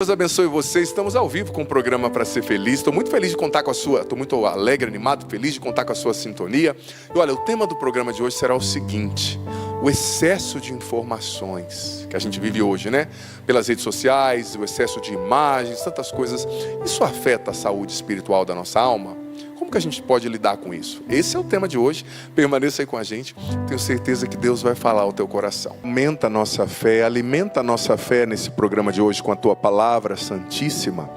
Deus abençoe você. Estamos ao vivo com o programa Para Ser Feliz. Estou muito feliz de contar com a sua, estou muito alegre, animado, feliz de contar com a sua sintonia. E olha, o tema do programa de hoje será o seguinte: o excesso de informações que a gente vive hoje, né? Pelas redes sociais, o excesso de imagens, tantas coisas. Isso afeta a saúde espiritual da nossa alma? Como que a gente pode lidar com isso? Esse é o tema de hoje. Permaneça aí com a gente. Tenho certeza que Deus vai falar ao teu coração. Aumenta a nossa fé, alimenta a nossa fé nesse programa de hoje com a tua palavra santíssima.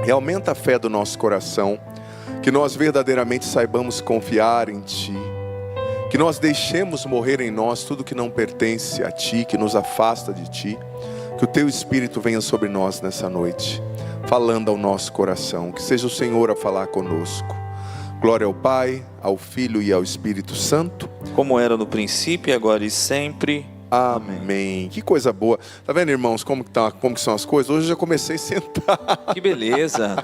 E aumenta a fé do nosso coração. Que nós verdadeiramente saibamos confiar em Ti. Que nós deixemos morrer em nós tudo que não pertence a Ti, que nos afasta de Ti. Que o Teu Espírito venha sobre nós nessa noite, falando ao nosso coração. Que seja o Senhor a falar conosco. Glória ao Pai, ao Filho e ao Espírito Santo. Como era no princípio, agora e sempre. Amém. Que coisa boa. Tá vendo, irmãos, como que são as coisas? Hoje eu já comecei a sentar. Que beleza.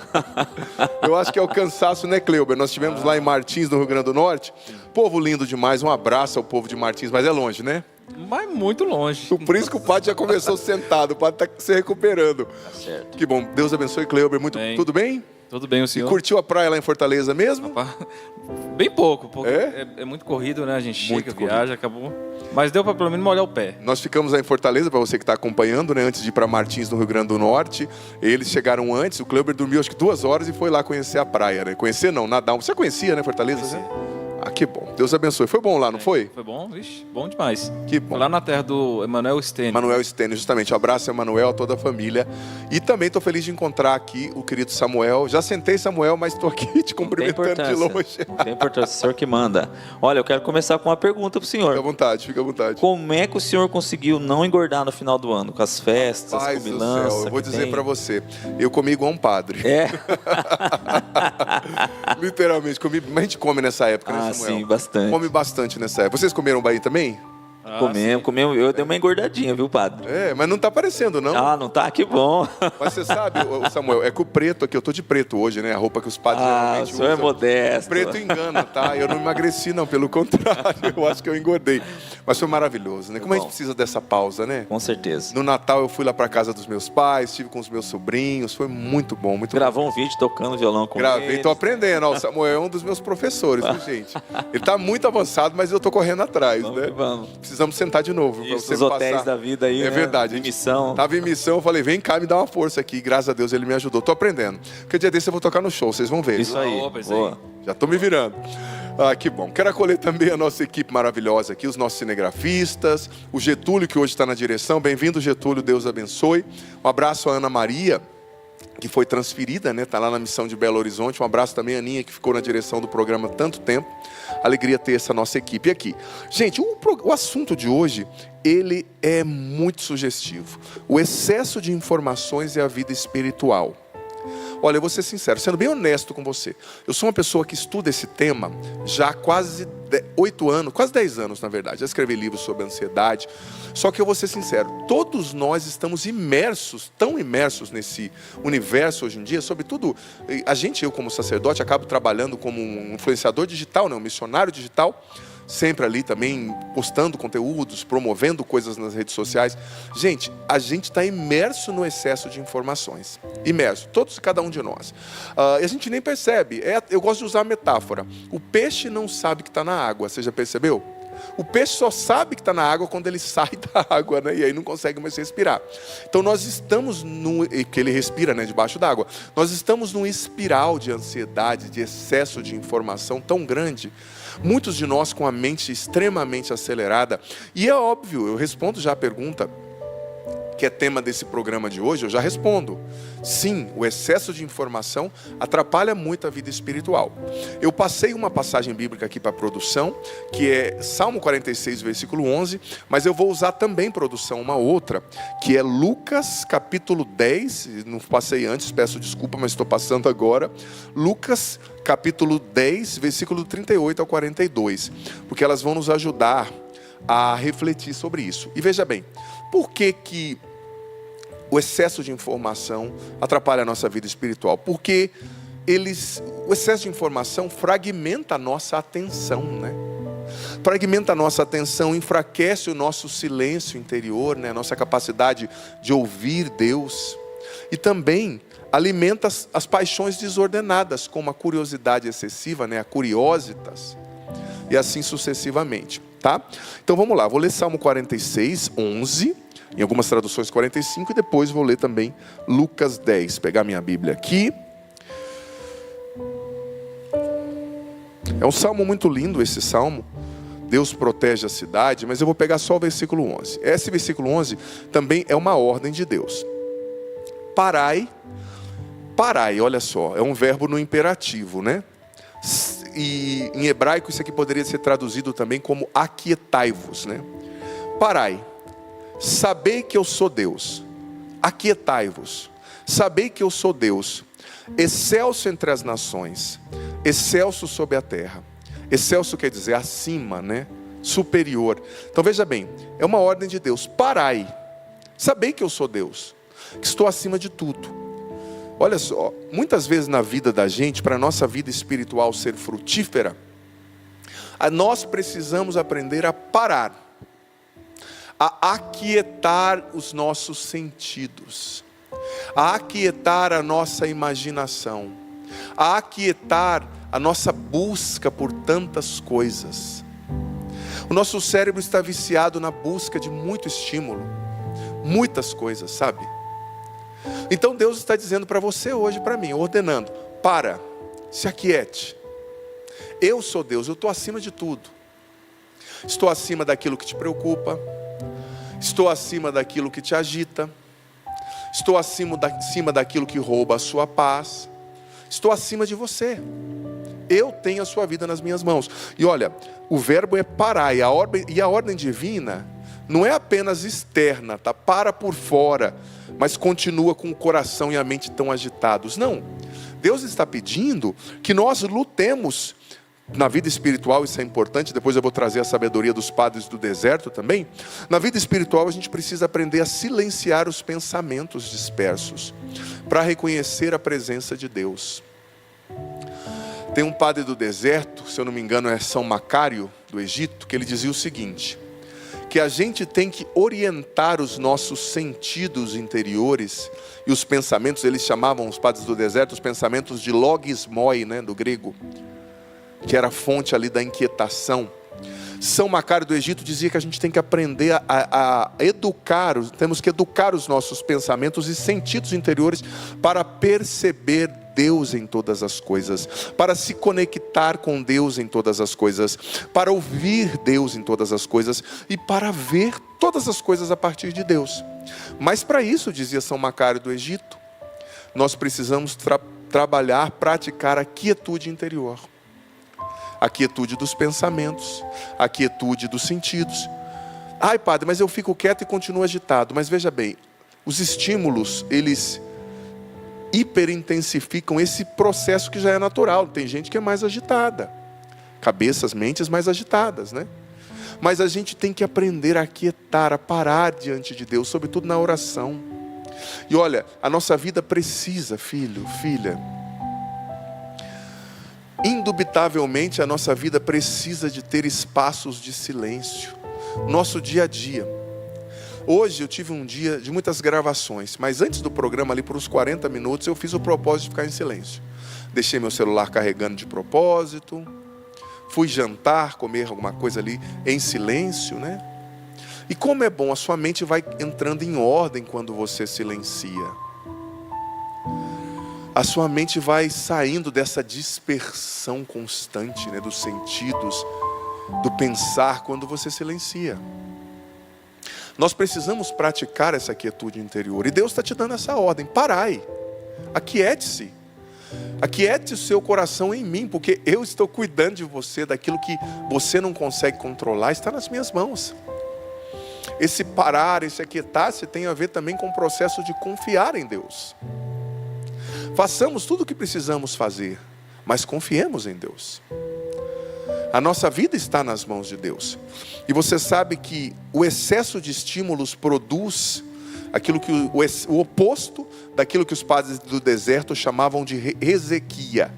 Eu acho que é o cansaço, né, Cleuber? Nós estivemos lá em Martins, no Rio Grande do Norte. Povo lindo demais. Um abraço ao povo de Martins, mas é longe, né? Mas muito longe. Por isso que o padre já começou sentado. O padre está se recuperando. Tá certo. Que bom. Deus abençoe, Cleuber. Tudo bem? Tudo bem, o senhor? E curtiu a praia lá em Fortaleza mesmo? Bem pouco, porque É? é muito corrido, né? A gente Muito chega, viaja, acabou. Mas deu para pelo menos molhar o pé. Nós ficamos lá em Fortaleza, para você que está acompanhando, né? Antes de ir para Martins, no Rio Grande do Norte. Eles chegaram antes, o Cleuber dormiu acho que 2 horas e foi lá conhecer a praia, né? Conhecer não, nadar. Você conhecia, né, Fortaleza? Conheci. Ah, que bom. Deus abençoe. Foi bom lá, não foi? Foi bom, vixe, bom demais. Que bom. Foi lá na terra do Emanuel Stênio. Manuel Stênio, justamente. Um abraço a Emanuel, a toda a família. E também estou feliz de encontrar aqui o querido Samuel. Já sentei, Samuel, mas estou aqui te cumprimentando de longe. Tem importância, o senhor que manda. Olha, eu quero começar com uma pergunta pro senhor. Fica à vontade, fica à vontade. Como é que o senhor conseguiu não engordar no final do ano? Com as festas, Paz as do comilanças? céu, eu vou dizer para você. Eu comi igual um padre. É? Literalmente, comi. Mas a gente come nessa época, né, Ah, Samuel? sim, bastante. Come bastante nessa época. Vocês comeram Bahia também? Comemos. Eu dei uma engordadinha, viu, padre? É, mas não tá aparecendo, não. Ah, não tá? Que bom. Mas você sabe, ô, Samuel, é que o preto aqui, eu tô de preto hoje, né? A roupa que os padres Ah, o geralmente senhor é usam. modesto. O preto engana, tá? Eu não emagreci, não, pelo contrário. Eu acho que eu engordei. Mas foi maravilhoso, né? Como a gente precisa dessa pausa, né? Com certeza. No Natal eu fui lá pra casa dos meus pais, estive com os meus sobrinhos, foi muito bom, muito bom. Gravou um vídeo tocando violão com Gravei, eles. tô aprendendo. Ó, o Samuel é um dos meus professores, viu, gente? Ele tá muito avançado, mas eu tô correndo atrás, Vamos né? que vamos. Precisamos sentar de novo. Pra Isso, você os hotéis passar. da vida aí, É né? verdade. Em missão. Tava em missão, eu falei, vem cá, me dá uma força aqui. Graças a Deus ele me ajudou. Tô aprendendo. Porque dia desse eu vou tocar no show, vocês vão ver. Isso viu? aí. Opa, isso Boa. aí. Já tô me virando. Ah, que bom. Quero acolher também a nossa equipe maravilhosa aqui, os nossos cinegrafistas, o Getúlio, que hoje está na direção. Bem-vindo, Getúlio, Deus abençoe. Um abraço à Ana Maria, que foi transferida, né? Tá lá na missão de Belo Horizonte. Um abraço também à Aninha, que ficou na direção do programa há tanto tempo. Alegria ter essa nossa equipe aqui. Gente, o assunto de hoje, ele é muito sugestivo. O excesso de informações e a vida espiritual. Olha, eu vou ser sincero, sendo bem honesto com você. Eu sou uma pessoa que estuda esse tema já há quase 8 anos, quase 10 anos, na verdade. Já escrevi livros sobre ansiedade. Só que eu vou ser sincero, todos nós estamos imersos, tão imersos nesse universo hoje em dia, sobretudo, eu como sacerdote, acabo trabalhando como um influenciador digital, né, um missionário digital, sempre ali também postando conteúdos, promovendo coisas nas redes sociais. Gente, a gente está imerso no excesso de informações. Imerso, todos e cada um de nós. E a gente nem percebe. Eu gosto de usar a metáfora. O peixe não sabe que está na água, você já percebeu? O peixe só sabe que está na água quando ele sai da água, né? E aí não consegue mais respirar. Então nós estamos que ele respira, né, debaixo d'água. Nós estamos num espiral de ansiedade, de excesso de informação tão grande. Muitos de nós com a mente extremamente acelerada. E é óbvio, eu respondo já a pergunta, que é tema desse programa de hoje, eu já respondo. Sim, o excesso de informação atrapalha muito a vida espiritual. Eu passei uma passagem bíblica aqui para a produção, que é Salmo 46, versículo 11, mas eu vou usar também, produção, uma outra, que é Lucas capítulo 10, não passei antes, peço desculpa, mas estou passando agora. Lucas capítulo 10, versículo 38 ao 42, porque elas vão nos ajudar a refletir sobre isso. E veja bem, por que o excesso de informação atrapalha a nossa vida espiritual? Porque o excesso de informação fragmenta a nossa atenção, né? Fragmenta a nossa atenção, enfraquece o nosso silêncio interior, né? A nossa capacidade de ouvir Deus. E também alimenta as paixões desordenadas, como a curiosidade excessiva, né? A curiositas, e assim sucessivamente, tá? Então vamos lá, vou ler Salmo 46, 11, em algumas traduções 45, e depois vou ler também Lucas 10, pegar minha Bíblia aqui. É um salmo muito lindo esse salmo. Deus protege a cidade, mas eu vou pegar só o versículo 11. Esse versículo 11 também é uma ordem de Deus. Parai, olha só, é um verbo no imperativo, né? E em hebraico isso aqui poderia ser traduzido também como aquietai-vos, né? Parai, sabei que eu sou Deus, aquietai-vos, sabei que eu sou Deus, excelso entre as nações, excelso sobre a terra. Excelso quer dizer acima, né? Superior. Então veja bem, é uma ordem de Deus. Parai, sabei que eu sou Deus, que estou acima de tudo. Olha só, muitas vezes na vida da gente, para a nossa vida espiritual ser frutífera, nós precisamos aprender a parar, a aquietar os nossos sentidos, a aquietar a nossa imaginação, a aquietar a nossa busca por tantas coisas. O nosso cérebro está viciado na busca de muito estímulo, muitas coisas, sabe? Então Deus está dizendo para você hoje, para mim, ordenando: para, se aquiete. Eu sou Deus, eu estou acima de tudo. Estou acima daquilo que te preocupa, estou acima daquilo que te agita, estou acima daquilo que rouba a sua paz, estou acima de você. Eu tenho a sua vida nas minhas mãos. E olha, o verbo é parar, e a ordem divina não é apenas externa, tá? Para por fora, mas continua com o coração e a mente tão agitados. Não, Deus está pedindo que nós lutemos na vida espiritual. Isso é importante, depois eu vou trazer a sabedoria dos padres do deserto também. Na vida espiritual a gente precisa aprender a silenciar os pensamentos dispersos, para reconhecer a presença de Deus. Tem um padre do deserto, se eu não me engano é São Macário, do Egito, que ele dizia o seguinte: que a gente tem que orientar os nossos sentidos interiores e os pensamentos. Eles chamavam, os padres do deserto, os pensamentos de logismoi, né, do grego, que era a fonte ali da inquietação. São Macário do Egito dizia que a gente tem que aprender a educar, temos que educar os nossos pensamentos e sentidos interiores para perceber Deus em todas as coisas, para se conectar com Deus em todas as coisas, para ouvir Deus em todas as coisas e para ver todas as coisas a partir de Deus. Mas para isso, dizia São Macário do Egito, nós precisamos trabalhar, praticar a quietude interior. A quietude dos pensamentos, a quietude dos sentidos. Ai, padre, mas eu fico quieto e continuo agitado. Mas veja bem, os estímulos, eles hiperintensificam esse processo que já é natural. Tem gente que é mais agitada, cabeças, mentes mais agitadas, né? Mas a gente tem que aprender a aquietar, a parar diante de Deus, sobretudo na oração. E olha, a nossa vida precisa, filho, filha, indubitavelmente a nossa vida precisa de ter espaços de silêncio. Nosso dia a dia. Hoje eu tive um dia de muitas gravações, mas antes do programa, ali por uns 40 minutos, eu fiz o propósito de ficar em silêncio. Deixei meu celular carregando de propósito, fui jantar, comer alguma coisa ali em silêncio, né? E como é bom, a sua mente vai entrando em ordem quando você silencia. A sua mente vai saindo dessa dispersão constante, né, dos sentidos, do pensar, quando você silencia. Nós precisamos praticar essa quietude interior. E Deus está te dando essa ordem: parai, aquiete-se. Aquiete o seu coração em mim, porque eu estou cuidando de você. Daquilo que você não consegue controlar está nas minhas mãos. Esse parar, esse aquietar-se tem a ver também com o processo de confiar em Deus. Façamos tudo o que precisamos fazer, mas confiemos em Deus. A nossa vida está nas mãos de Deus. E você sabe que o excesso de estímulos produz aquilo que o oposto daquilo que os padres do deserto chamavam de resequia.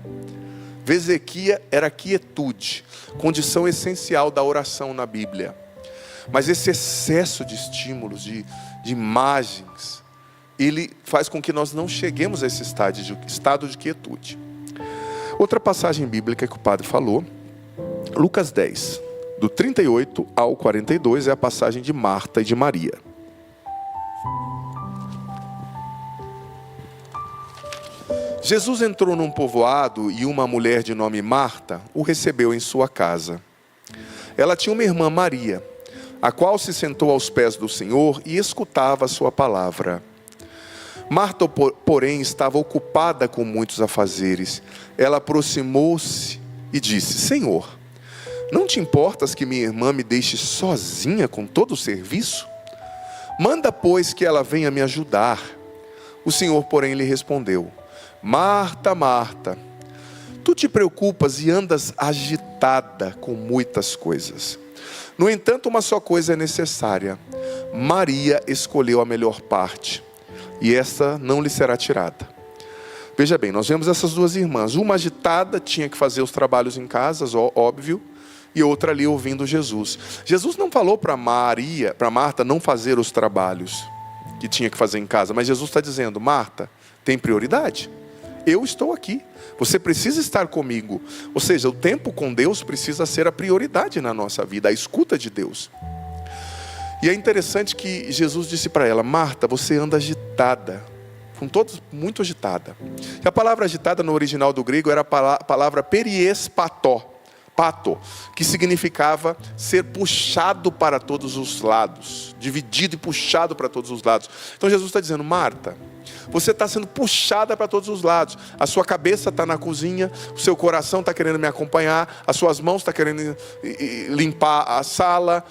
Vesequia era quietude, condição essencial da oração na Bíblia. Mas esse excesso de estímulos, de imagens, ele faz com que nós não cheguemos a esse estado de quietude. Outra passagem bíblica que o padre falou, Lucas 10, do 38 ao 42, é a passagem de Marta e de Maria. Jesus entrou num povoado e uma mulher de nome Marta o recebeu em sua casa. Ela tinha uma irmã Maria, a qual se sentou aos pés do Senhor e escutava a sua palavra. Marta, porém, estava ocupada com muitos afazeres. Ela aproximou-se e disse: Senhor, não te importas que minha irmã me deixe sozinha com todo o serviço? Manda, pois, que ela venha me ajudar. O Senhor, porém, lhe respondeu: Marta, Marta, tu te preocupas e andas agitada com muitas coisas. No entanto, uma só coisa é necessária. Maria escolheu a melhor parte, e essa não lhe será tirada. Veja bem, nós vemos essas duas irmãs. Uma agitada, tinha que fazer os trabalhos em casa, óbvio, e outra ali ouvindo Jesus. Jesus não falou para Marta não fazer os trabalhos que tinha que fazer em casa, mas Jesus está dizendo: Marta, tem prioridade. Eu estou aqui. Você precisa estar comigo. Ou seja, o tempo com Deus precisa ser a prioridade na nossa vida, a escuta de Deus. E é interessante que Jesus disse para ela: Marta, você anda agitada, com todos muito agitada. E a palavra agitada no original do grego era a palavra periespató, pato, que significava ser puxado para todos os lados, dividido e puxado para todos os lados. Então Jesus está dizendo: Marta, você está sendo puxada para todos os lados. A sua cabeça está na cozinha, o seu coração está querendo me acompanhar, as suas mãos estão querendo limpar a sala,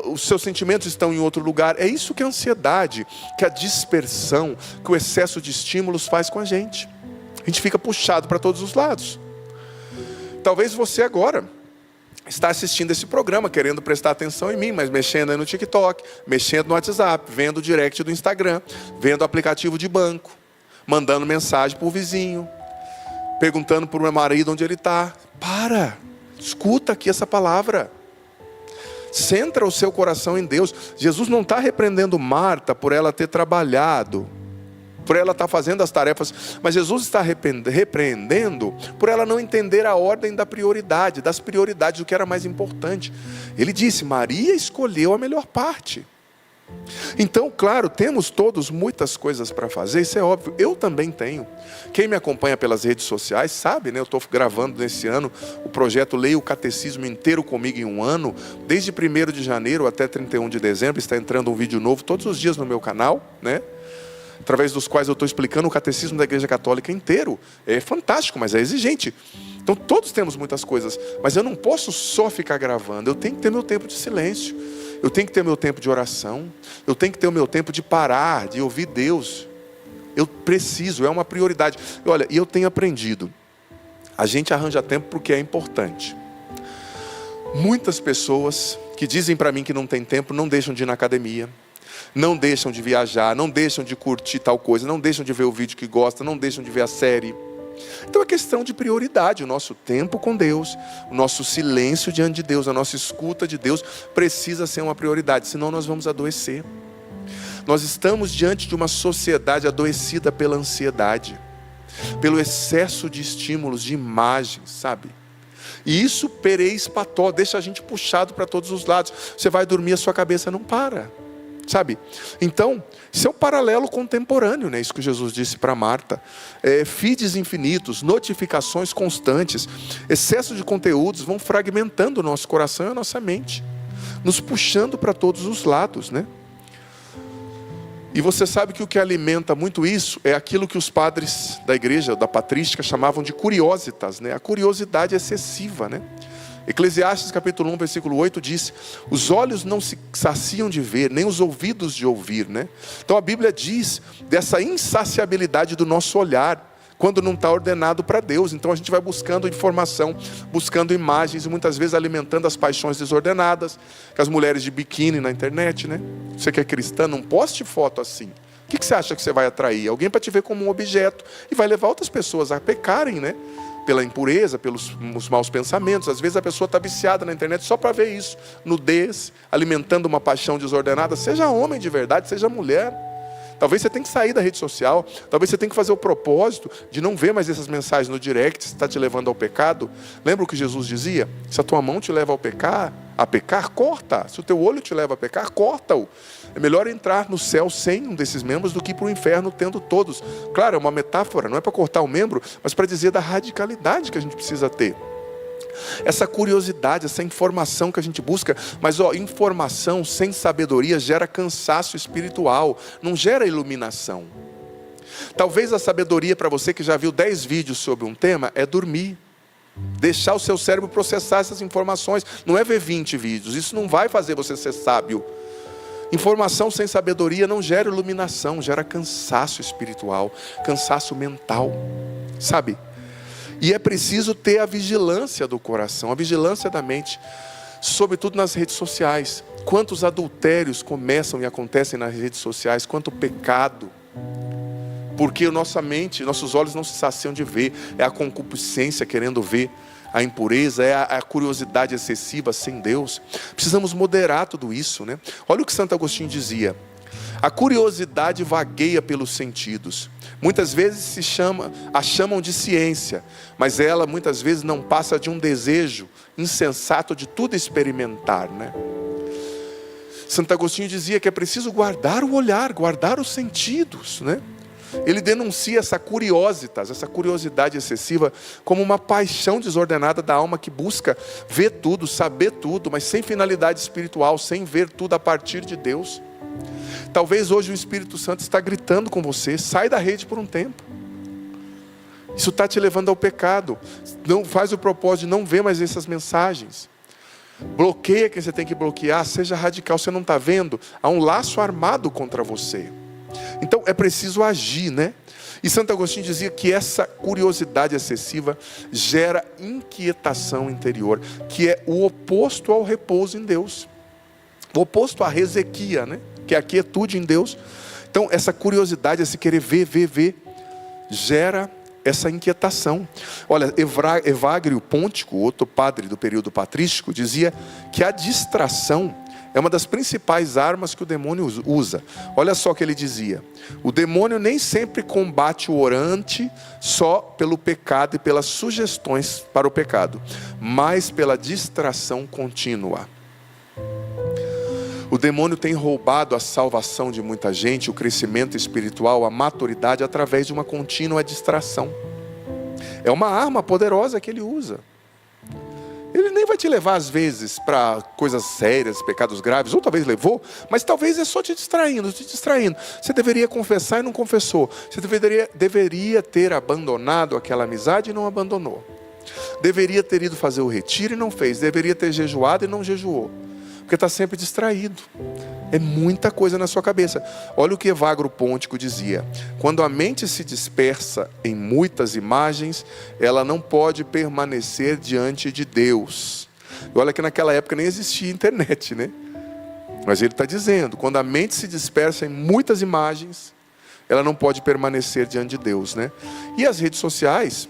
os seus sentimentos estão em outro lugar. É isso que a ansiedade, que a dispersão, que o excesso de estímulos faz com a gente. A gente fica puxado para todos os lados. Talvez você agora está assistindo esse programa, querendo prestar atenção em mim, mas mexendo aí no TikTok, mexendo no WhatsApp, vendo o direct do Instagram, vendo o aplicativo de banco, mandando mensagem para o vizinho, perguntando para o meu marido onde ele está. Para, escuta aqui essa palavra. Centra o seu coração em Deus. Jesus não está repreendendo Marta por ela ter trabalhado, por ela estar fazendo as tarefas, mas Jesus está repreendendo por ela não entender a ordem da prioridade, das prioridades, o que era mais importante. Ele disse: Maria escolheu a melhor parte. Então, claro, temos todos muitas coisas para fazer, isso é óbvio, eu também tenho. Quem me acompanha pelas redes sociais sabe, né? Eu estou gravando nesse ano o projeto Leia o Catecismo inteiro comigo em um ano, desde 1º de janeiro até 31 de dezembro, está entrando um vídeo novo todos os dias no meu canal, né? Através dos quais eu estou explicando o catecismo da Igreja Católica inteiro. É fantástico, mas é exigente. Então todos temos muitas coisas, mas eu não posso só ficar gravando. Eu tenho que ter meu tempo de silêncio, eu tenho que ter meu tempo de oração, eu tenho que ter o meu tempo de parar, de ouvir Deus. Eu preciso, é uma prioridade. E olha, eu tenho aprendido, a gente arranja tempo porque é importante. Muitas pessoas que dizem para mim que não tem tempo, não deixam de ir na academia, não deixam de viajar, não deixam de curtir tal coisa, não deixam de ver o vídeo que gosta, não deixam de ver a série. Então é questão de prioridade. O nosso tempo com Deus, o nosso silêncio diante de Deus, a nossa escuta de Deus precisa ser uma prioridade, senão nós vamos adoecer. Nós estamos diante de uma sociedade adoecida pela ansiedade, pelo excesso de estímulos, de imagens, sabe? E isso periespató, deixa a gente puxado para todos os lados. Você vai dormir, a sua cabeça não para, sabe? Então, isso é um paralelo contemporâneo, né? Isso que Jesus disse para Marta. Feeds infinitos, notificações constantes, excesso de conteúdos vão fragmentando o nosso coração e a nossa mente, nos puxando para todos os lados, né? E você sabe que o que alimenta muito isso é aquilo que os padres da igreja, da patrística, chamavam de curiositas, né? A curiosidade excessiva, né? Eclesiastes capítulo 1, versículo 8 diz: os olhos não se saciam de ver, nem os ouvidos de ouvir, né? Então a Bíblia diz dessa insaciabilidade do nosso olhar, quando não está ordenado para Deus. Então a gente vai buscando informação, buscando imagens, e muitas vezes alimentando as paixões desordenadas, com as mulheres de biquíni na internet, né? Você que é cristã, não poste foto assim. O que você acha que você vai atrair? Alguém para te ver como um objeto, e vai levar outras pessoas a pecarem, né? Pela impureza, pelos maus pensamentos. Às vezes a pessoa está viciada na internet só para ver isso, nudez, alimentando uma paixão desordenada. Seja homem de verdade, seja mulher. Talvez você tenha que sair da rede social. Talvez você tenha que fazer o propósito de não ver mais essas mensagens no direct, se está te levando ao pecado. Lembra o que Jesus dizia? Se a tua mão te leva a pecar, corta. Se o teu olho te leva a pecar, corta-o. É melhor entrar no céu sem um desses membros do que ir para o inferno tendo todos. Claro, é uma metáfora, não é para cortar o membro, mas para dizer da radicalidade que a gente precisa ter. Essa curiosidade, essa informação que a gente busca. Mas informação sem sabedoria gera cansaço espiritual, não gera iluminação. Talvez a sabedoria para você que já viu 10 vídeos sobre um tema é dormir. Deixar o seu cérebro processar essas informações. Não é ver 20 vídeos, isso não vai fazer você ser sábio. Informação sem sabedoria não gera iluminação, gera cansaço espiritual, cansaço mental, sabe? E é preciso ter a vigilância do coração, a vigilância da mente, sobretudo nas redes sociais. Quantos adultérios começam e acontecem nas redes sociais, quanto pecado. Porque nossa mente, nossos olhos não se saciam de ver, é a concupiscência querendo ver a impureza, é a curiosidade excessiva sem Deus. Precisamos moderar tudo isso, né? Olha o que Santo Agostinho dizia: a curiosidade vagueia pelos sentidos. Muitas vezes a chamam de ciência, mas ela muitas vezes não passa de um desejo insensato de tudo experimentar, né? Santo Agostinho dizia que é preciso guardar o olhar, guardar os sentidos, né? Ele denuncia essa curiosidade excessiva como uma paixão desordenada da alma que busca ver tudo, saber tudo, mas sem finalidade espiritual, sem ver tudo a partir de Deus. Talvez hoje o Espírito Santo está gritando com você: sai da rede por um tempo. Isso está te levando ao pecado. Não faz o propósito de não ver mais essas mensagens. Bloqueia quem você tem que bloquear, seja radical. Você não está vendo? Há um laço armado contra você. Então é preciso agir, né? E Santo Agostinho dizia que essa curiosidade excessiva gera inquietação interior, que é o oposto ao repouso em Deus, o oposto à resequia, né? Que é a quietude em Deus. Então essa curiosidade, esse querer ver, gera essa inquietação. Olha, Evagrio Pontico, outro padre do período patrístico, dizia que a distração é uma das principais armas que o demônio usa. Olha só o que ele dizia: o demônio nem sempre combate o orante só pelo pecado e pelas sugestões para o pecado, mas pela distração contínua. O demônio tem roubado a salvação de muita gente, o crescimento espiritual, a maturidade, através de uma contínua distração. É uma arma poderosa que ele usa. Ele nem vai te levar às vezes para coisas sérias, pecados graves, ou talvez levou, mas talvez é só te distraindo. Você deveria confessar e não confessou. Você deveria ter abandonado aquela amizade e não abandonou. Deveria ter ido fazer o retiro e não fez. Deveria ter jejuado e não jejuou. Porque está sempre distraído. É muita coisa na sua cabeça. Olha o que Evagrio Pontico dizia: quando a mente se dispersa em muitas imagens, ela não pode permanecer diante de Deus. E olha que naquela época nem existia internet, né? Mas ele está dizendo, quando a mente se dispersa em muitas imagens, ela não pode permanecer diante de Deus, né? E as redes sociais,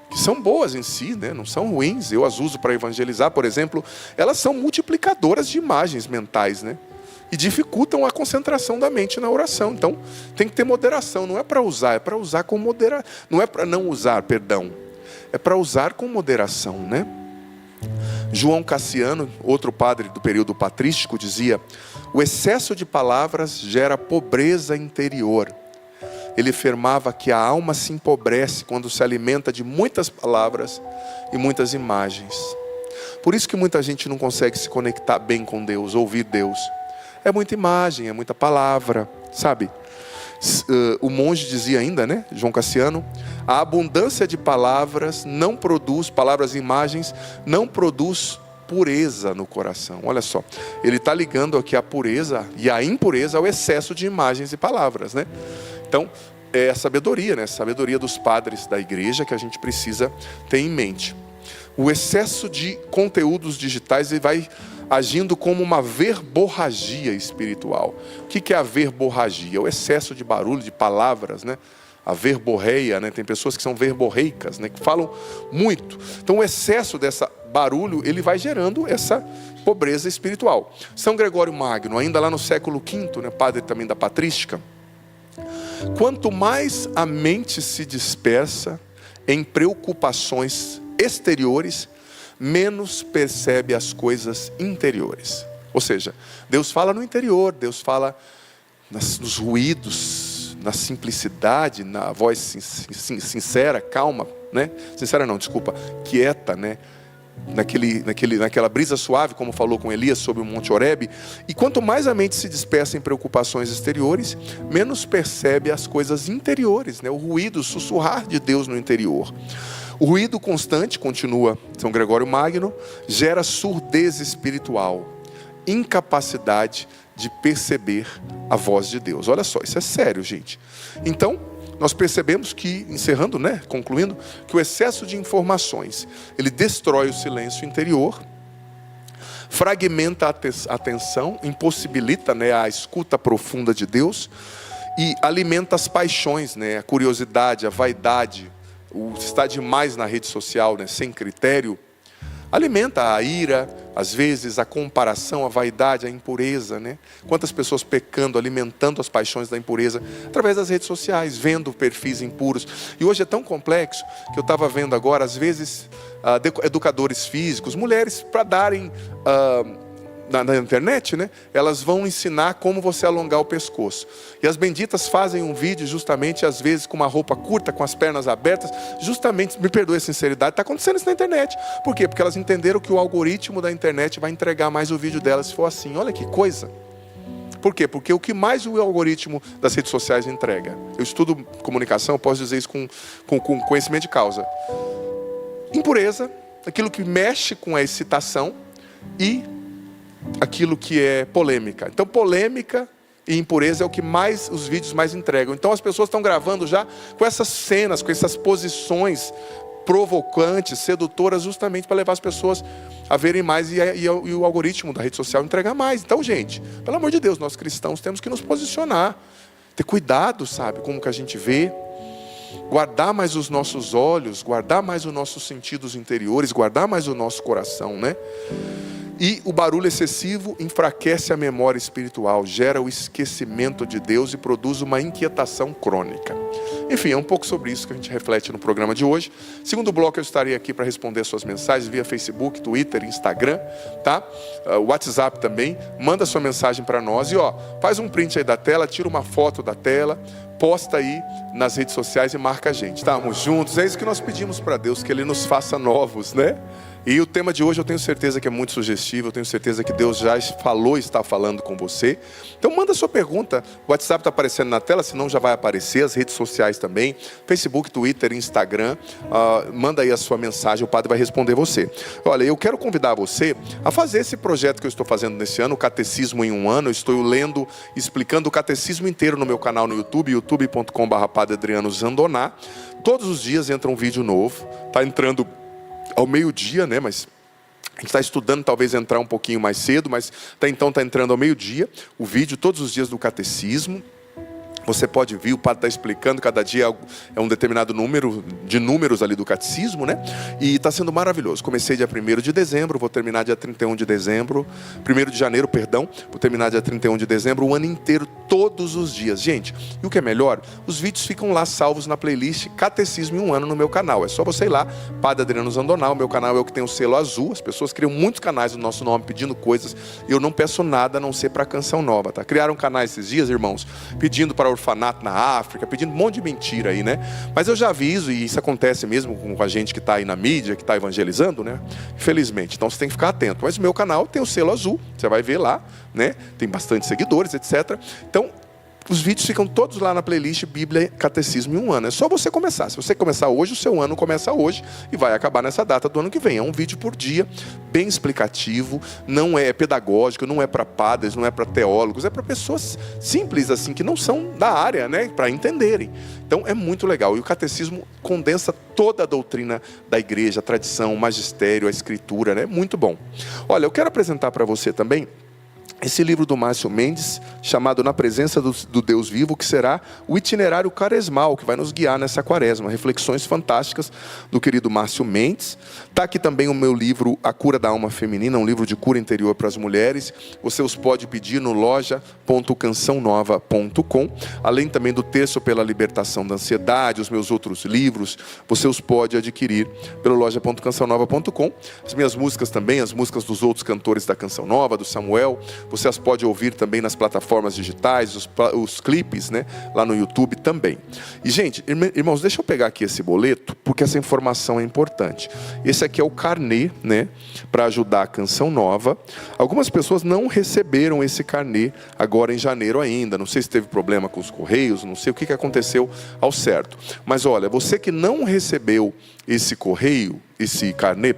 que são boas em si, né? Não são ruins, eu as uso para evangelizar, por exemplo, elas são multiplicadoras de imagens mentais, né? E dificultam a concentração da mente na oração. Então, tem que ter moderação, não é para usar, é para usar com moderação. Não é para não usar, perdão. É para usar com moderação, né? João Cassiano, outro padre do período patrístico, dizia: o excesso de palavras gera pobreza interior. Ele afirmava que a alma se empobrece quando se alimenta de muitas palavras e muitas imagens. Por isso que muita gente não consegue se conectar bem com Deus, ouvir Deus. É muita imagem, é muita palavra, sabe? O monge dizia ainda, né, João Cassiano: a abundância de palavras não produz, palavras e imagens, não produz pureza no coração. Olha só, ele está ligando aqui a pureza e a impureza ao excesso de imagens e palavras, né? Então, é a sabedoria, né? A sabedoria dos padres da igreja que a gente precisa ter em mente. O excesso de conteúdos digitais, ele vai agindo como uma verborragia espiritual. O que é a verborragia? É o excesso de barulho, de palavras, né? A verborreia, né? Tem pessoas que são verborreicas, né? Que falam muito. Então o excesso dessa barulho, ele vai gerando essa pobreza espiritual. São Gregório Magno, ainda lá no século V, né? Padre também da patrística, Quanto mais a mente se dispersa em preocupações exteriores, menos percebe as coisas interiores. Ou seja, Deus fala no interior, Deus fala nos ruídos, na simplicidade, na voz sincera, calma, né? Sincera não, desculpa, quieta, né? Naquela brisa suave, como falou com Elias sobre o Monte Horebe. E quanto mais a mente se dispersa em preocupações exteriores, menos percebe as coisas interiores, né? O ruído, o sussurrar de Deus no interior. O ruído constante, continua São Gregório Magno, gera surdez espiritual, incapacidade de perceber a voz de Deus. Olha só, isso é sério, gente. Então, nós percebemos que, encerrando, né, concluindo, que o excesso de informações, ele destrói o silêncio interior, fragmenta a atenção, impossibilita, né, a escuta profunda de Deus e alimenta as paixões, né, a curiosidade, a vaidade, o estar demais na rede social, né, sem critério, alimenta a ira, às vezes a comparação, a vaidade, a impureza, né? Quantas pessoas pecando, alimentando as paixões da impureza através das redes sociais, vendo perfis impuros. E hoje é tão complexo que eu estava vendo agora, às vezes, educadores físicos, mulheres, para darem na internet, né? Elas vão ensinar como você alongar o pescoço. E as benditas fazem um vídeo justamente, às vezes, com uma roupa curta, com as pernas abertas, justamente, me perdoe a sinceridade, está acontecendo isso na internet. Por quê? Porque elas entenderam que o algoritmo da internet vai entregar mais o vídeo delas se for assim. Olha que coisa. Por quê? Porque o que mais o algoritmo das redes sociais entrega? Eu estudo comunicação, eu posso dizer isso com conhecimento de causa. Impureza, aquilo que mexe com a excitação e aquilo que é polêmica. Então, polêmica e impureza é o que mais os vídeos mais entregam. Então, as pessoas estão gravando já com essas cenas, com essas posições provocantes, sedutoras, justamente para levar as pessoas a verem mais e o algoritmo da rede social entregar mais. Então, gente, pelo amor de Deus, nós cristãos temos que nos posicionar, ter cuidado, sabe, como que a gente vê, guardar mais os nossos olhos, guardar mais os nossos sentidos interiores, guardar mais o nosso coração, né? E o barulho excessivo enfraquece a memória espiritual, gera o esquecimento de Deus e produz uma inquietação crônica. Enfim, é um pouco sobre isso que a gente reflete no programa de hoje. Segundo bloco, eu estarei aqui para responder suas mensagens via Facebook, Twitter, Instagram, tá? WhatsApp também. Manda sua mensagem para nós e faz um print aí da tela, tira uma foto da tela, posta aí nas redes sociais e marca a gente. Estamos juntos, é isso que nós pedimos para Deus, que Ele nos faça novos, né? E o tema de hoje eu tenho certeza que é muito sugestivo, eu tenho certeza que Deus já falou e está falando com você. Então manda sua pergunta, o WhatsApp está aparecendo na tela, senão já vai aparecer, as redes sociais também, Facebook, Twitter, Instagram, manda aí a sua mensagem, o padre vai responder você. Olha, eu quero convidar você a fazer esse projeto que eu estou fazendo nesse ano, o Catecismo em um Ano. Eu estou lendo, explicando o catecismo inteiro no meu canal no YouTube, youtube.com/Padre Adriano Zandoná. Todos os dias entra um vídeo novo, está entrando ao meio-dia, né? Mas a gente está estudando, talvez entrar um pouquinho mais cedo, mas então está entrando ao meio-dia o vídeo, todos os dias do catecismo. Você pode vir, o padre está explicando, cada dia é um determinado número de números ali do catecismo, né? E está sendo maravilhoso. Comecei dia 1º de dezembro, vou terminar dia 31 de dezembro, 1º de janeiro, perdão, vou terminar dia 31 de dezembro, o ano inteiro, todos os dias. Gente, e o que é melhor? Os vídeos ficam lá salvos na playlist Catecismo em um Ano no meu canal. É só você ir lá, Padre Adriano Zandoná, o meu canal é o que tem o selo azul. As pessoas criam muitos canais no nosso nome pedindo coisas, e eu não peço nada a não ser para Canção Nova, tá? Criaram canais esses dias, irmãos, pedindo para orfanato na África, pedindo um monte de mentira aí, né? Mas eu já aviso, e isso acontece mesmo com a gente que está aí na mídia, que está evangelizando, né? Infelizmente, então você tem que ficar atento. Mas o meu canal tem o selo azul, você vai ver lá, né? Tem bastante seguidores, etc. Então, os vídeos ficam todos lá na playlist Bíblia Catecismo em um Ano. É só você começar. Se você começar hoje, o seu ano começa hoje e vai acabar nessa data do ano que vem. É um vídeo por dia, bem explicativo, não é pedagógico, não é para padres, não é para teólogos, é para pessoas simples assim, que não são da área, né, para entenderem. Então é muito legal. E o catecismo condensa toda a doutrina da igreja, a tradição, o magistério, a escritura, né? É muito bom. Olha, eu quero apresentar para você também esse livro do Márcio Mendes, chamado Na Presença do Deus Vivo, que será o itinerário quaresmal, que vai nos guiar nessa quaresma. Reflexões fantásticas do querido Márcio Mendes. Está aqui também o meu livro A Cura da Alma Feminina, um livro de cura interior para as mulheres. Você os pode pedir no loja.cançãonova.com. Além também do Terço pela Libertação da Ansiedade, os meus outros livros, você os pode adquirir pelo loja.cançãonova.com. As minhas músicas também, as músicas dos outros cantores da Canção Nova, do Samuel, você as pode ouvir também nas plataformas digitais, os clipes, né, lá no YouTube também. E, gente, irmãos, deixa eu pegar aqui esse boleto, porque essa informação é importante. Esse aqui é o carnê, né, para ajudar a Canção Nova. Algumas pessoas não receberam esse carnê agora em janeiro ainda. Não sei se teve problema com os correios, não sei o que aconteceu ao certo. Mas olha, você que não recebeu esse carnê,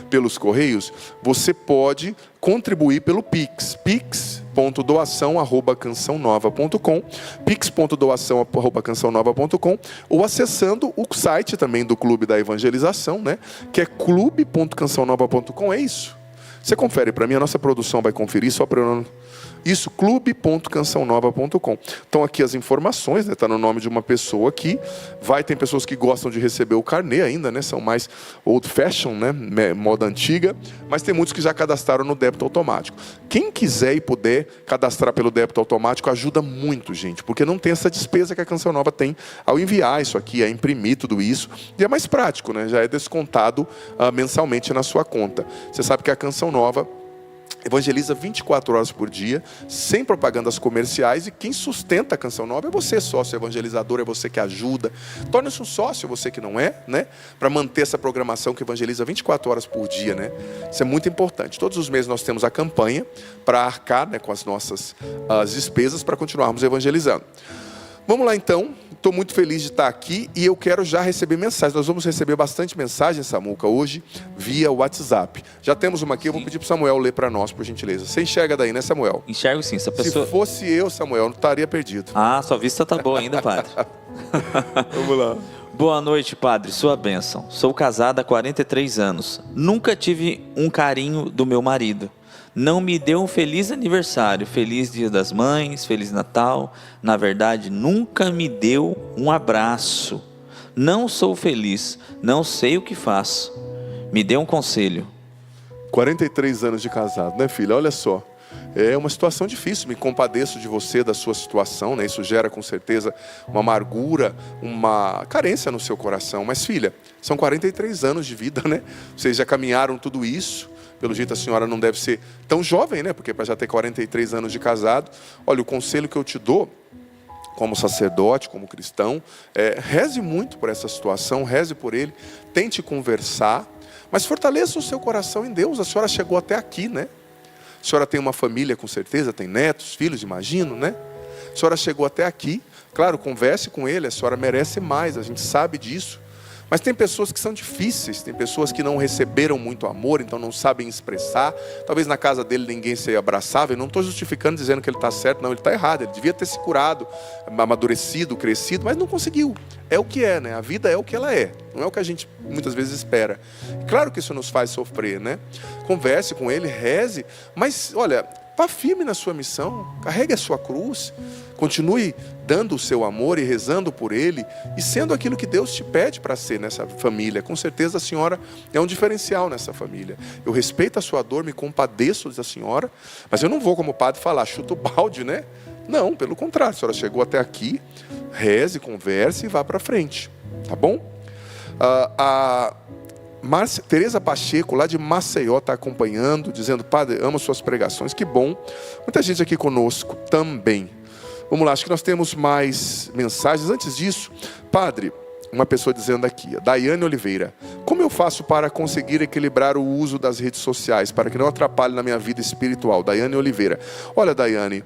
pelos correios, você pode contribuir pelo Pix, pix.doação@cançãonova.com, pix.doação@cançãonova.com, ou acessando o site também do Clube da Evangelização, né, que é clube.cançãonova.com, é isso. Você confere para mim, a nossa produção vai conferir, só para eu não... Isso, clube.cançãonova.com. Então aqui as informações, né? Está no nome de uma pessoa aqui. Tem pessoas que gostam de receber o carnê ainda, né? São mais old fashion, né? Moda antiga. Mas tem muitos que já cadastraram no débito automático. Quem quiser e puder cadastrar pelo débito automático ajuda muito, gente. Porque não tem essa despesa que a Canção Nova tem ao enviar isso aqui, a imprimir tudo isso. E é mais prático, né? Já é descontado mensalmente na sua conta. Você sabe que a Canção Nova evangeliza 24 horas por dia, sem propagandas comerciais, e quem sustenta a Canção Nova é você, sócio evangelizador, é você que ajuda. Torne-se um sócio, você que não é, né? Para manter essa programação que evangeliza 24 horas por dia, né? Isso é muito importante. Todos os meses nós temos a campanha para arcar, né, com as nossas despesas para continuarmos evangelizando. Vamos lá então, estou muito feliz de estar aqui e eu quero já receber mensagens. Nós vamos receber bastante mensagem, Samuca, hoje, via WhatsApp. Já temos uma aqui, eu vou pedir para o Samuel ler para nós, por gentileza. Você enxerga daí, né, Samuel? Enxergo sim, essa pessoa... Se fosse eu, Samuel, não estaria perdido. Ah, sua vista tá boa ainda, padre. Vamos lá. Boa noite, padre, sua bênção. Sou casada há 43 anos. Nunca tive um carinho do meu marido. Não me deu um feliz aniversário, feliz Dia das Mães, feliz Natal. Na verdade, nunca me deu um abraço. Não sou feliz, não sei o que faço. Me dê um conselho. 43 anos de casado, né, filha? Olha só. É uma situação difícil, me compadeço de você, da sua situação, né? Isso gera com certeza uma amargura, uma carência no seu coração. Mas, filha, são 43 anos de vida, né? Vocês já caminharam tudo isso. Pelo jeito a senhora não deve ser tão jovem, né? Porque para já ter 43 anos de casado. Olha, o conselho que eu te dou, como sacerdote, como cristão, reze muito por essa situação, reze por ele, tente conversar, mas fortaleça o seu coração em Deus. A senhora chegou até aqui, né? A senhora tem uma família, com certeza, tem netos, filhos, imagino, né? A senhora chegou até aqui. Claro, converse com ele, a senhora merece mais, a gente sabe disso. Mas tem pessoas que são difíceis, tem pessoas que não receberam muito amor, então não sabem expressar. Talvez na casa dele ninguém se abraçava. Eu não estou justificando, dizendo que ele está certo, não, ele está errado. Ele devia ter se curado, amadurecido, crescido, mas não conseguiu. É o que é, né? A vida é o que ela é, não é o que a gente muitas vezes espera. Claro que isso nos faz sofrer, né? Converse com ele, reze, mas olha, vá firme na sua missão, carregue a sua cruz, continue dando o seu amor e rezando por ele e sendo aquilo que Deus te pede para ser nessa família. Com certeza a senhora é um diferencial nessa família. Eu respeito a sua dor, me compadeço da senhora, mas eu não vou como padre falar, chuta o balde, né? Não, pelo contrário, a senhora chegou até aqui, reze, converse e vá para frente, tá bom? Tereza Pacheco, lá de Maceió, está acompanhando, dizendo: padre, amo suas pregações, que bom. Muita gente aqui conosco também. Vamos lá, acho que nós temos mais mensagens. Antes disso, padre, uma pessoa dizendo aqui, a Daiane Oliveira: como eu faço para conseguir equilibrar o uso das redes sociais, para que não atrapalhe na minha vida espiritual? Daiane Oliveira: olha, Daiane,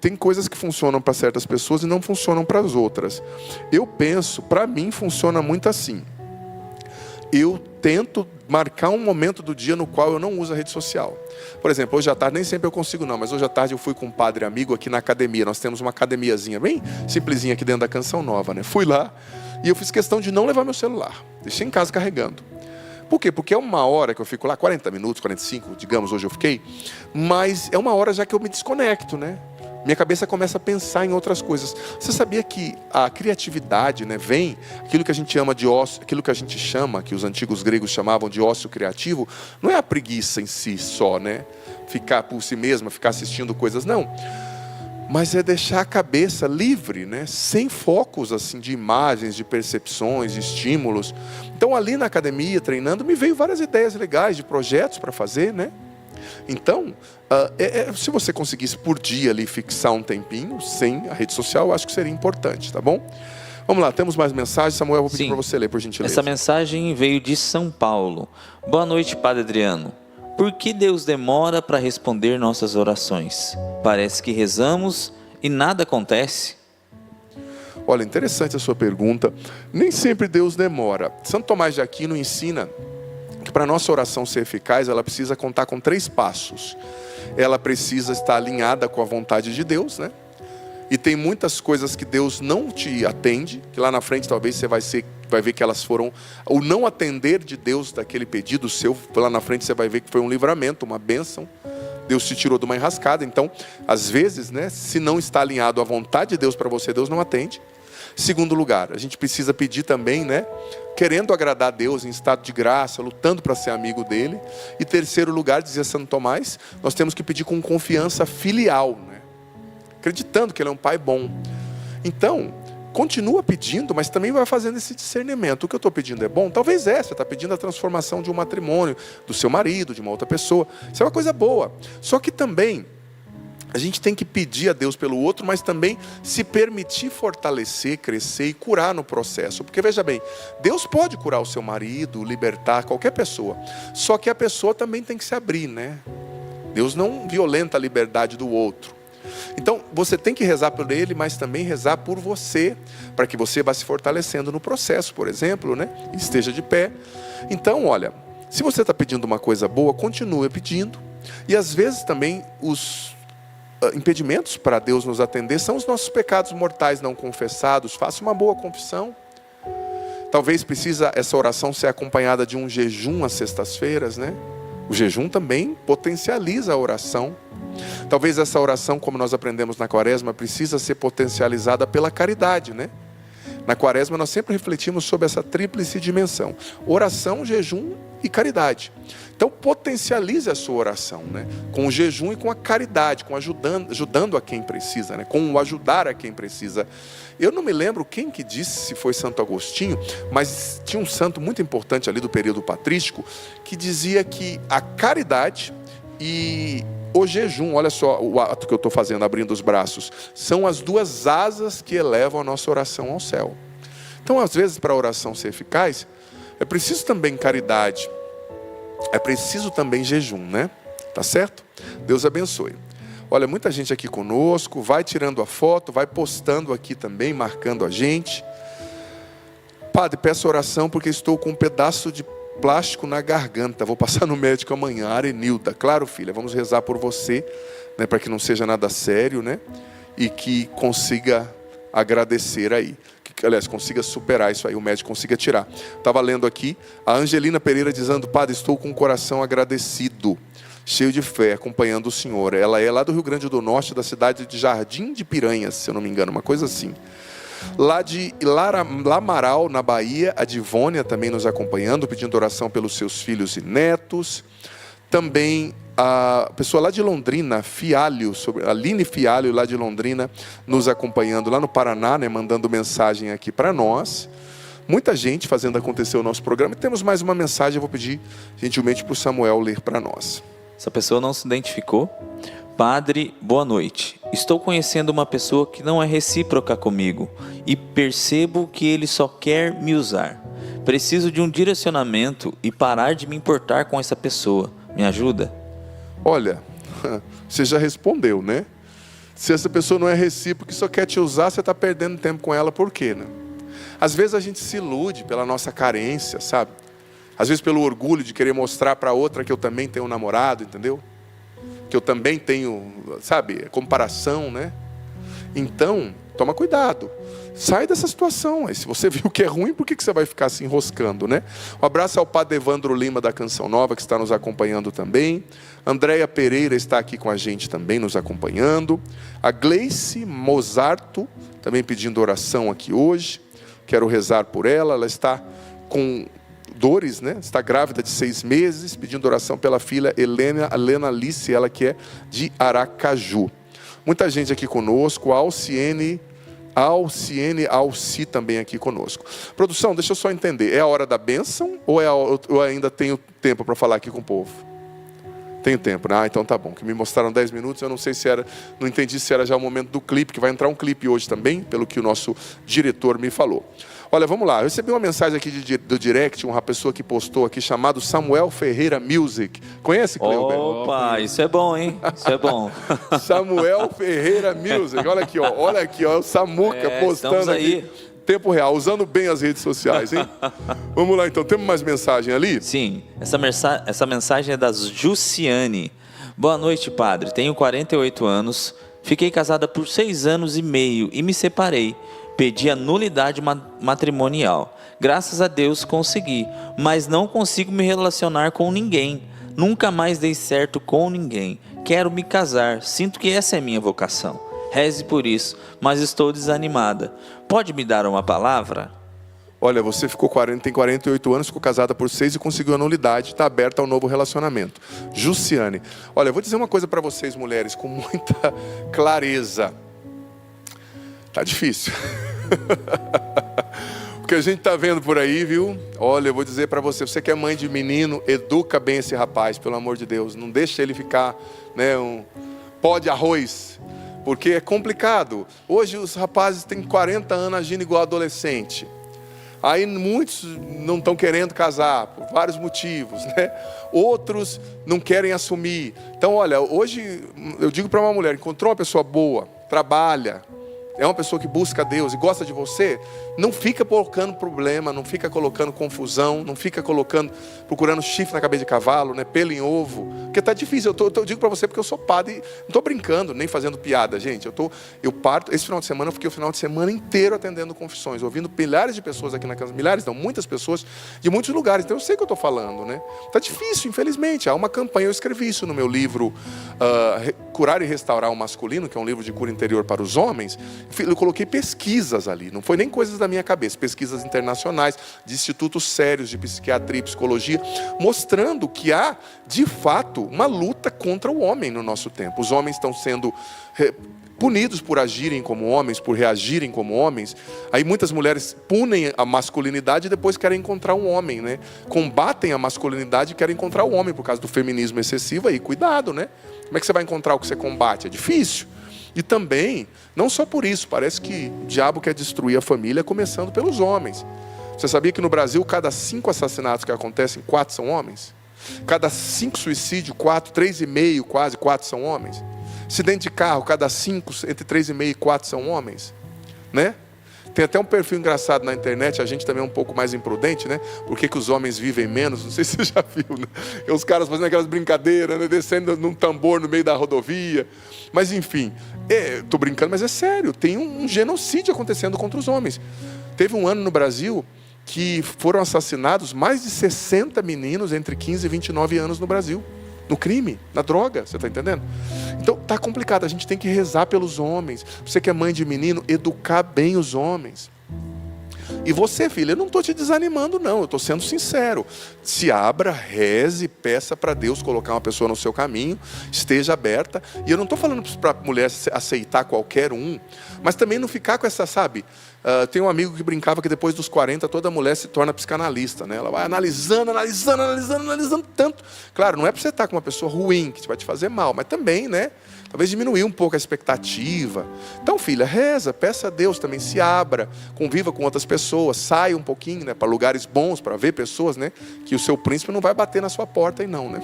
tem coisas que funcionam para certas pessoas e não funcionam para as outras. Eu penso, para mim funciona muito assim. Eu tento marcar um momento do dia no qual eu não uso a rede social. Por exemplo, hoje à tarde, nem sempre eu consigo não, mas hoje à tarde eu fui com um padre amigo aqui na academia. Nós temos uma academiazinha bem simplesinha aqui dentro da Canção Nova, né? Fui lá e eu fiz questão de não levar meu celular. Deixei em casa carregando. Por quê? Porque é uma hora que eu fico lá, 40 minutos, 45, digamos, hoje eu fiquei, mas é uma hora já que eu me desconecto, né? Minha cabeça começa a pensar em outras coisas. Você sabia que a criatividade, né, vem, aquilo que a gente chama de ócio, aquilo que a gente chama, que os antigos gregos chamavam de ócio criativo, não é a preguiça em si só, né? Ficar por si mesma, ficar assistindo coisas, não. Mas é deixar a cabeça livre, né? Sem focos assim de imagens, de percepções, de estímulos. Então ali na academia, treinando, me veio várias ideias legais de projetos para fazer, né? Então, se você conseguisse por dia ali fixar um tempinho, sem a rede social, eu acho que seria importante, tá bom? Vamos lá, temos mais mensagens. Samuel, eu vou pedir para você ler, por gentileza. Essa mensagem veio de São Paulo. Boa noite, Padre Adriano. Por que Deus demora para responder nossas orações? Parece que rezamos e nada acontece. Olha, interessante a sua pergunta. Nem sempre Deus demora. Santo Tomás de Aquino ensina que para a nossa oração ser eficaz, ela precisa contar com 3 passos. Ela precisa estar alinhada com a vontade de Deus, né? E tem muitas coisas que Deus não te atende, que lá na frente talvez você vai ver que elas foram, o não atender de Deus daquele pedido seu, lá na frente você vai ver que foi um livramento, uma bênção. Deus te tirou de uma enrascada. Então, às vezes, né, se não está alinhado à vontade de Deus para você, Deus não atende. Segundo lugar, a gente precisa pedir também, né, querendo agradar a Deus, em estado de graça, lutando para ser amigo dele. E terceiro lugar, dizia Santo Tomás, nós temos que pedir com confiança filial, né, acreditando que ele é um pai bom. Então, continua pedindo, mas também vai fazendo esse discernimento. O que eu estou pedindo é bom? Talvez você está pedindo a transformação de um matrimônio, do seu marido, de uma outra pessoa. Isso é uma coisa boa. Só que também a gente tem que pedir a Deus pelo outro, mas também se permitir fortalecer, crescer e curar no processo. Porque veja bem, Deus pode curar o seu marido, libertar qualquer pessoa. Só que a pessoa também tem que se abrir, né? Deus não violenta a liberdade do outro. Então, você tem que rezar por ele, mas também rezar por você, para que você vá se fortalecendo no processo, por exemplo, né? E esteja de pé. Então, olha, se você está pedindo uma coisa boa, continue pedindo. E às vezes também os impedimentos para Deus nos atender são os nossos pecados mortais não confessados. Faça uma boa confissão. Talvez precisa essa oração ser acompanhada de um jejum às sextas-feiras, né? O jejum também potencializa a oração. Talvez essa oração, como nós aprendemos na Quaresma, precisa ser potencializada pela caridade, né? Na Quaresma nós sempre refletimos sobre essa tríplice dimensão: oração, jejum e caridade. Então potencialize a sua oração, né? Com o jejum e com a caridade, com ajudando a quem precisa, né? Com o ajudar a quem precisa. Eu não me lembro quem que disse, se foi Santo Agostinho, mas tinha um santo muito importante ali do período patrístico, que dizia que a caridade e o jejum, olha só o ato que eu estou fazendo, abrindo os braços, são as 2 asas que elevam a nossa oração ao céu. Então, às vezes, para a oração ser eficaz, é preciso também caridade, é preciso também jejum, né? Tá certo? Deus abençoe. Olha, muita gente aqui conosco, vai tirando a foto, vai postando aqui também, marcando a gente. Padre, peço oração porque estou com um pedaço de plástico na garganta, vou passar no médico amanhã. Arenilda, claro, filha, vamos rezar por você, né, para que não seja nada sério, né, e que consiga agradecer aí, que, aliás, consiga superar isso aí, o médico consiga tirar. Estava lendo aqui, a Angelina Pereira dizendo: Padre, estou com o coração agradecido, cheio de fé, acompanhando o Senhor. Ela é lá do Rio Grande do Norte, da cidade de Jardim de Piranhas, se eu não me engano, uma coisa assim. Lá de Lamaral, na Bahia, a Divônia também nos acompanhando, pedindo oração pelos seus filhos e netos. Também a pessoa lá de Londrina, Fialho, a Aline Fialho, lá de Londrina, nos acompanhando lá no Paraná, né, mandando mensagem aqui para nós. Muita gente fazendo acontecer o nosso programa. E temos mais uma mensagem, eu vou pedir gentilmente para o Samuel ler para nós. Essa pessoa não se identificou. Padre, boa noite. Estou conhecendo uma pessoa que não é recíproca comigo e percebo que ele só quer me usar. Preciso de um direcionamento e parar de me importar com essa pessoa. Me ajuda? Olha, você já respondeu, né? Se essa pessoa não é recíproca e só quer te usar, você está perdendo tempo com ela, por quê, né? Às vezes a gente se ilude pela nossa carência, sabe? Às vezes pelo orgulho de querer mostrar para outra que eu também tenho um namorado, entendeu? Que eu também tenho, sabe, comparação, né? Então, toma cuidado. Sai dessa situação. Aí, se você viu que é ruim, por que você vai ficar se enroscando, né? Um abraço ao Padre Evandro Lima da Canção Nova, que está nos acompanhando também. Andréia Pereira está aqui com a gente também, nos acompanhando. A Gleice Mozarto, também pedindo oração aqui hoje. Quero rezar por ela. Ela está com dores, né? Está grávida de 6 meses, pedindo oração pela filha Helena Alice, ela que é de Aracaju. Muita gente aqui conosco. A Alci também aqui conosco. Produção, deixa eu só entender. É a hora da bênção ou eu ainda tenho tempo para falar aqui com o povo? Tenho tempo, né? Então tá bom. Que me mostraram 10 minutos, eu não sei se era, não entendi se era já o momento do clipe, que vai entrar um clipe hoje também, pelo que o nosso diretor me falou. Olha, vamos lá. Eu recebi uma mensagem aqui do direct, uma pessoa que postou aqui, chamado Samuel Ferreira Music. Conhece, Cleuber? Opa, isso é bom, hein? Isso é bom. Samuel Ferreira Music. Olha aqui, ó, o Samuca postando aqui. Tempo real, usando bem as redes sociais, hein? Vamos lá então, temos mais mensagem ali? Sim, essa mensagem é da Jussiane. Boa noite, padre. Tenho 48 anos, fiquei casada por 6 anos e meio e me separei. Pedi a nulidade matrimonial. Graças a Deus consegui, mas não consigo me relacionar com ninguém. Nunca mais dei certo com ninguém. Quero me casar, sinto que essa é minha vocação. Reze por isso, mas estou desanimada. Pode me dar uma palavra? Olha, você tem 48 anos, ficou casada por 6 e conseguiu a nulidade, está aberta ao novo relacionamento. Jussiane, olha, eu vou dizer uma coisa para vocês, mulheres, com muita clareza. Tá difícil. O que a gente tá vendo por aí, viu? Olha, eu vou dizer para você que é mãe de menino, educa bem esse rapaz, pelo amor de Deus. Não deixa ele ficar, né, um pó de arroz, porque é complicado. Hoje os rapazes têm 40 anos agindo igual adolescente. Aí muitos não estão querendo casar, por vários motivos, né? Outros não querem assumir. Então, olha, hoje eu digo para uma mulher, encontrou uma pessoa boa, trabalha, é uma pessoa que busca Deus e gosta de você, não fica colocando problema, não fica colocando confusão, não fica procurando chifre na cabeça de cavalo, né, pelo em ovo, porque tá difícil. Eu digo para você porque eu sou padre, não estou brincando, nem fazendo piada, gente. Eu parto, esse final de semana eu fiquei o final de semana inteiro atendendo confissões, ouvindo milhares de pessoas aqui na casa, muitas pessoas de muitos lugares, então eu sei o que eu estou falando, né? Tá difícil, infelizmente. Há uma campanha, eu escrevi isso no meu livro, Curar e Restaurar o Masculino, que é um livro de cura interior para os homens. Eu coloquei pesquisas ali, não foi nem coisas da minha cabeça, pesquisas internacionais, de institutos sérios de psiquiatria e psicologia, mostrando que há, de fato, uma luta contra o homem no nosso tempo. Os homens estão sendo punidos por agirem como homens, por reagirem como homens. Aí muitas mulheres punem a masculinidade e depois querem encontrar um homem, né? Combatem a masculinidade e querem encontrar o homem por causa do feminismo excessivo. Aí, cuidado, né? Como é que você vai encontrar o que você combate? É difícil. E também, não só por isso, parece que o diabo quer destruir a família, começando pelos homens. Você sabia que no Brasil, cada 5 assassinatos que acontecem, 4 são homens? Cada 5 suicídios, 3,5, quase 4 são homens? Acidente de carro, cada 5, entre 3,5 e 4 são homens, né? Tem até um perfil engraçado na internet, a gente também é um pouco mais imprudente, né? Por que os homens vivem menos? Não sei se você já viu, né? E os caras fazendo aquelas brincadeiras, né? Descendo num tambor no meio da rodovia. Mas enfim, estou brincando, mas é sério. Tem um genocídio acontecendo contra os homens. Teve um ano no Brasil que foram assassinados mais de 60 meninos entre 15 e 29 anos no Brasil. No crime, na droga, você está entendendo? Então tá complicado, a gente tem que rezar pelos homens. Você que é mãe de menino, educar bem os homens. E você, filha, eu não estou te desanimando não, eu estou sendo sincero. Se abra, reze, peça para Deus colocar uma pessoa no seu caminho, esteja aberta. E eu não estou falando para a mulher aceitar qualquer um, mas também não ficar com essa, sabe? Tem um amigo que brincava que depois dos 40 toda mulher se torna psicanalista, né? Ela vai analisando tanto. Claro, não é para você estar com uma pessoa ruim, que vai te fazer mal, mas também, né? Talvez diminuir um pouco a expectativa. Então, filha, reza, peça a Deus também, se abra, conviva com outras pessoas, saia um pouquinho, né, para lugares bons, para ver pessoas, né? Que o seu príncipe não vai bater na sua porta aí não, né?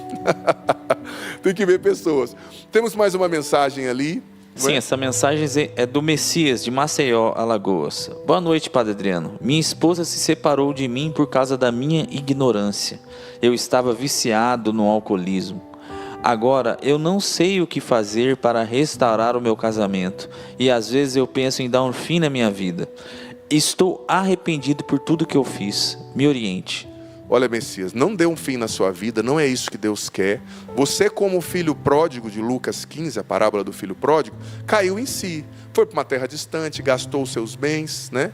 Tem que ver pessoas. Temos mais uma mensagem ali. Sim, essa mensagem é do Messias, de Maceió, Alagoas. Boa noite, Padre Adriano. Minha esposa se separou de mim por causa da minha ignorância. Eu estava viciado no alcoolismo. Agora, eu não sei o que fazer para restaurar o meu casamento. E às vezes eu penso em dar um fim na minha vida. Estou arrependido por tudo que eu fiz. Me oriente. Olha, Messias, não dê um fim na sua vida, não é isso que Deus quer. Você, como filho pródigo de Lucas 15, a parábola do filho pródigo, caiu em si. Foi para uma terra distante, gastou os seus bens, né?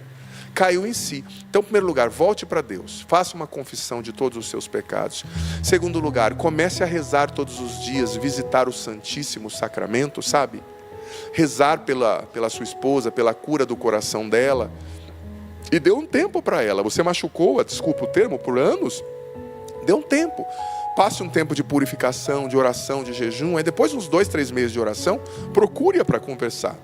Caiu em si. Então, em primeiro lugar, volte para Deus. Faça uma confissão de todos os seus pecados. Em segundo lugar, comece a rezar todos os dias, visitar o Santíssimo Sacramento, sabe? Rezar pela sua esposa, pela cura do coração dela. E dê um tempo para ela. Você machucou, desculpa o termo, por anos. Dê um tempo. Passe um tempo de purificação, de oração, de jejum. Aí depois de uns 2, 3 meses de oração, procure-a para conversar.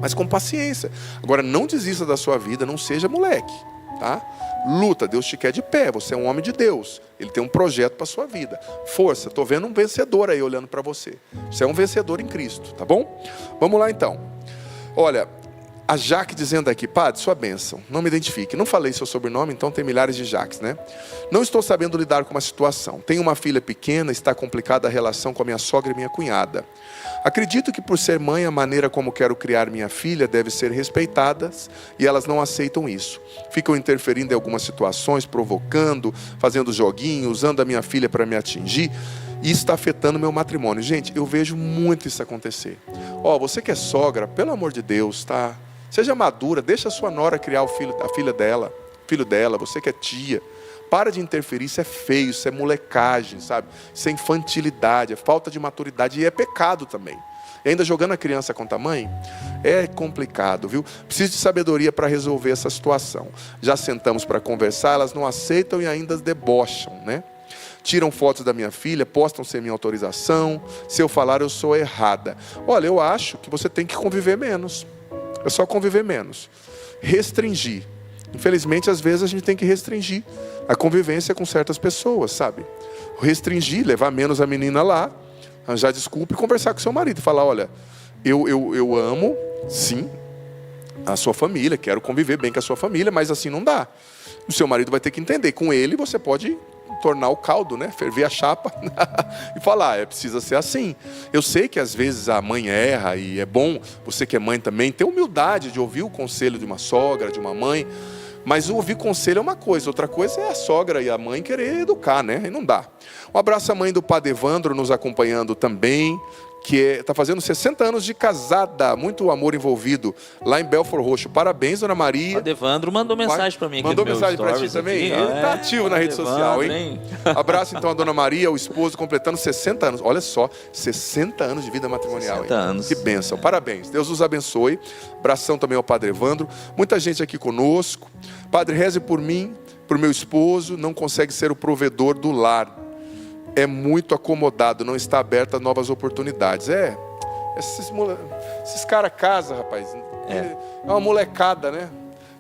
Mas com paciência. Agora, não desista da sua vida, não seja moleque, tá? Luta, Deus te quer de pé, você é um homem de Deus. Ele tem um projeto para a sua vida. Força, estou vendo um vencedor aí olhando para você. Você é um vencedor em Cristo, tá bom? Vamos lá então. Olha, a Jaque dizendo aqui, padre, sua bênção, não me identifique. Não falei seu sobrenome, então tem milhares de Jaques, né? Não estou sabendo lidar com uma situação. Tenho uma filha pequena, está complicada a relação com a minha sogra e minha cunhada. Acredito que por ser mãe, a maneira como quero criar minha filha deve ser respeitada e elas não aceitam isso. Ficam interferindo em algumas situações, provocando, fazendo joguinho, usando a minha filha para me atingir. E isso está afetando meu matrimônio. Gente, eu vejo muito isso acontecer. Você que é sogra, pelo amor de Deus, tá? Seja madura, deixa a sua nora criar a filho dela, você que é tia. Para de interferir, isso é feio, isso é molecagem, sabe? Isso é infantilidade, é falta de maturidade e é pecado também. E ainda jogando a criança contra a mãe, é complicado, viu? Preciso de sabedoria para resolver essa situação. Já sentamos para conversar, elas não aceitam e ainda debocham, né? Tiram fotos da minha filha, postam sem minha autorização. Se eu falar, eu sou errada. Olha, eu acho que você tem que conviver menos. É só conviver menos. Restringir. Infelizmente, às vezes a gente tem que restringir a convivência com certas pessoas, sabe? Restringir, levar menos a menina lá, arranjar desculpa e conversar com seu marido. Falar, olha, eu amo, sim, a sua família, quero conviver bem com a sua família, mas assim não dá. O seu marido vai ter que entender. Com ele, você pode tornar o caldo, né? Ferver a chapa e falar, precisa ser assim. Eu sei que às vezes a mãe erra e é bom, você que é mãe também, ter humildade de ouvir o conselho de uma sogra, de uma mãe. Mas ouvir conselho é uma coisa, outra coisa é a sogra e a mãe querer educar, né? E não dá. Um abraço à mãe do Padre Evandro nos acompanhando também, que está fazendo 60 anos de casada, muito amor envolvido, lá em Belford Roxo. Parabéns, Dona Maria. Padre Evandro mandou mensagem para mim aqui. Mandou mensagem para ti também? Aqui, Ele está ativo na rede social, hein? Abraço então a Dona Maria, o esposo, completando 60 anos. Olha só, 60 anos de vida matrimonial. 60 anos. Que bênção, parabéns. Deus os abençoe. Abração também ao Padre Evandro. Muita gente aqui conosco. Padre, reze por mim, por meu esposo, não consegue ser o provedor do lar. É muito acomodado, não está aberto a novas oportunidades. Esses caras casam, rapaz. É uma molecada, né?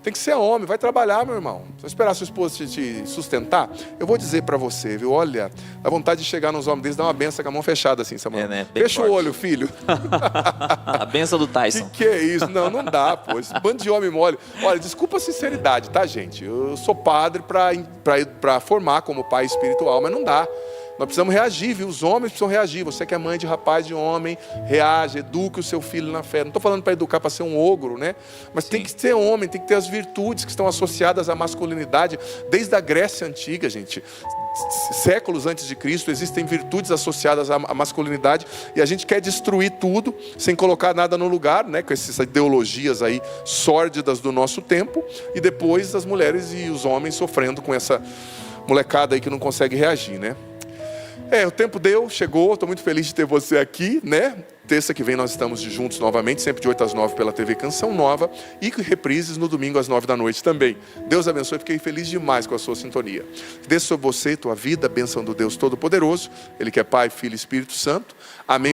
Tem que ser homem, vai trabalhar, meu irmão. Só esperar sua esposa te sustentar. Eu vou dizer pra você, viu? Olha, dá vontade de chegar nos homens deles, dar uma benção com a mão fechada assim, Samuel. Né? Fecha o olho, filho. A benção do Tyson. Que é isso? Não dá, pô. Esse bando de homem mole. Olha, desculpa a sinceridade, tá, gente? Eu sou padre pra formar como pai espiritual, mas não dá. Nós precisamos reagir, viu? Os homens precisam reagir. Você que é mãe de rapaz, de homem, reage, eduque o seu filho na fé. Não estou falando para educar para ser um ogro, né? Mas tem que ser homem, tem que ter as virtudes que estão associadas à masculinidade. Desde a Grécia Antiga, gente, séculos antes de Cristo, existem virtudes associadas à masculinidade e a gente quer destruir tudo sem colocar nada no lugar, né? Com essas ideologias aí sórdidas do nosso tempo, e depois as mulheres e os homens sofrendo com essa molecada aí que não consegue reagir, né? O tempo deu, chegou, estou muito feliz de ter você aqui, né? Terça que vem nós estamos juntos novamente, sempre de 8 às 9 pela TV Canção Nova, e reprises no domingo às 9 da noite também. Deus abençoe, fiquei feliz demais com a sua sintonia. Desça sobre você, tua vida, a bênção do Deus Todo-Poderoso, Ele que é Pai, Filho e Espírito Santo. Amém.